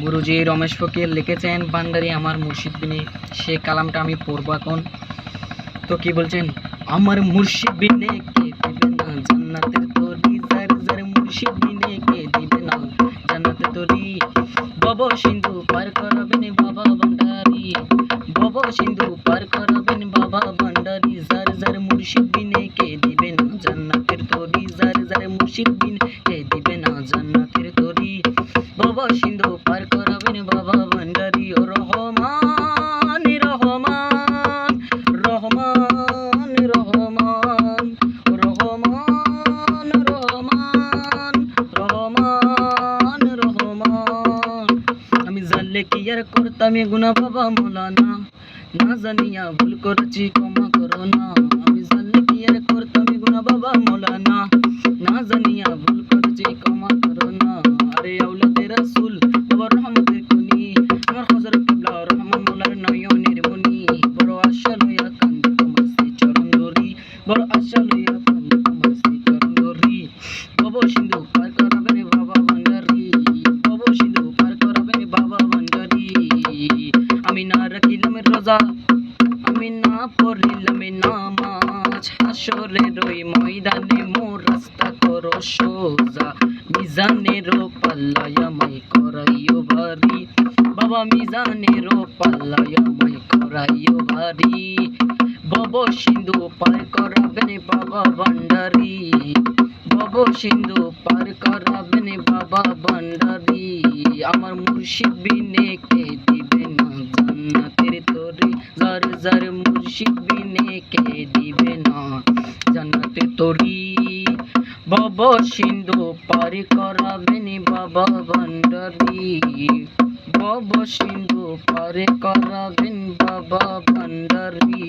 গুরুজি রমেশ ফকির লিখেছেন ভান্ডারি আমার মুর্শিদ বিনে। সে কালামটা আমি পড়বো এখন। তো কি বলছেন? আমার মুর্শিদ বিনে কে দিবে না জান্নাতের তরি, যার যার মুর্শিদ বিনে কে দিবে না জান্নাতের তরি। ভব সিন্ধু পার করবেন বাবা ভান্ডারি, ভব সিন্ধু পার করবেন বাবা ভান্ডারি, যার যার মুর্শিদ বিনে কে দিবে না জান্নাতের তরি, যার যার মুর্শিদ বিনে কে দিবে না জান্নাতের তরি। ভব সিন্ধু পার করবেন বাবা ভান্ডারি। ও রহমান রহমান রহমান রহমান রহমান রহমান রহমান রহমান। আমি জানলে কি আর করতাম এ গুনাহ বাবা মৌলানা, না জানিয়া ভুল করেছি ক্ষমা করো না। আমি জানলে কি আর করতাম এ গুনাহ বাবা মৌলানা, না জানিয়া ভুল করেছি ক্ষমা করো না। আরে আওলাদে রাসূল বাবা রহমতের খনি, আমার হযরত কিবলা রহমান মোলার নয়নের মনি। বড় আশা লইয়া কান্দি তোমার সেই চরণ ধরি, বড় আশা লইয়া কান্দি তোমার সেই চরণ ধরি। ভব সিন্ধু পার করাবেন বাবা ভান্ডারি, ভব সিন্ধু পার করাবেন বাবা ভান্ডারি। আমি না রাখিলাম রোজা, আমি না পড়িলাম নামাজ, হাসরের ওই ময়দানে মোর রাস্তা করো সোজা, মিজানের পাল্লায় আমায় করাইও ভারী বাবা, মিজানের পাল্লায় আমায় করাইও ভারী। ভব সিন্ধু পার করাবেন বাবা ভান্ডারি, ভব সিন্ধু পার করাবেন বাবা ভান্ডারি। আমার মুর্শিদ বিনে কে দিবে না জান্নাতের তরি, যার যার মুর্শিদ বিনে কে দিবে না জান্নাতের তরি। ভব সিন্ধু পার করাবেন বাবা ভান্ডারি, ভব সিন্ধু পার করাবেন বাবা ভান্ডারি।